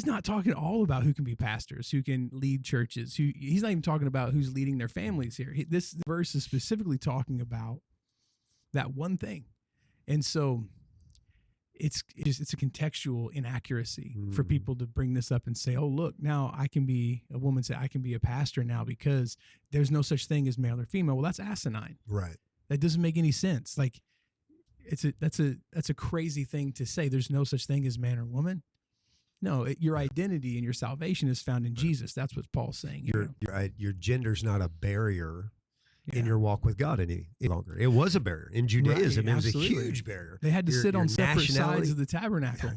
he's not talking all about who can be pastors, who can lead churches. He's not even talking about who's leading their families here. This verse is specifically talking about that one thing. And so it's a contextual inaccuracy for people to bring this up and say, oh, look, now a woman say I can be a pastor now because there's no such thing as male or female. Well, that's asinine. Right. That doesn't make any sense. Like that's a crazy thing to say. There's no such thing as man or woman. No, your identity and your salvation is found in Jesus. That's what Paul's saying. Your gender's not a barrier in your walk with God any longer. It was a barrier in Judaism. Right, it was a huge barrier. They had to sit on separate sides of the tabernacle.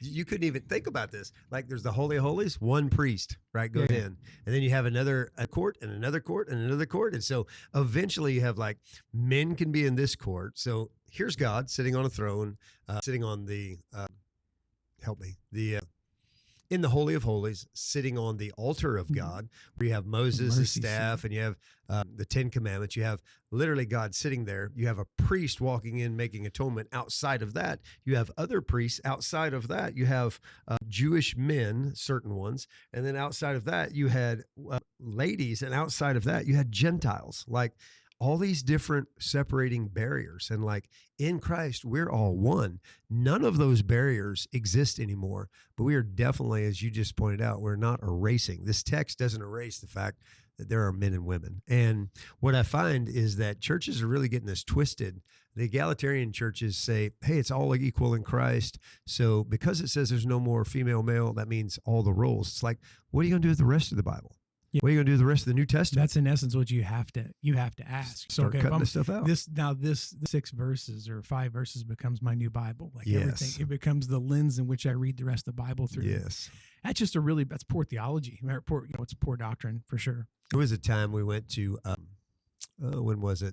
You couldn't even think about this. Like there's the Holy of Holies, one priest, right, goes in. And then you have a court and another court and another court. And so eventually you have like men can be in this court. So here's God sitting on a throne, sitting on the, in the Holy of Holies, sitting on the altar of God, where you have Moses' staff and you have the 10 Commandments. You have literally God sitting there. You have a priest walking in, making atonement. Outside of that, you have other priests. Outside of that, you have Jewish men, certain ones. And then outside of that, you had ladies. And outside of that, you had Gentiles. Like all these different separating barriers. And like in Christ, we're all one. None of those barriers exist anymore, but we are definitely, as you just pointed out, we're not erasing. This text doesn't erase the fact that there are men and women. And what I find is that churches are really getting this twisted. The egalitarian churches say, hey, it's all equal in Christ. So because it says there's no more female, male, that means all the roles. It's like, what are you going to do with the rest of the Bible? Yeah. What are you going to do with the rest of the New Testament? That's in essence what you have to ask. Start cutting this stuff out. This 6 verses or 5 verses becomes my new Bible. Like everything, it becomes the lens in which I read the rest of the Bible through. Yes, that's just that's poor theology. It's poor doctrine for sure. There was a time we went to, when was it?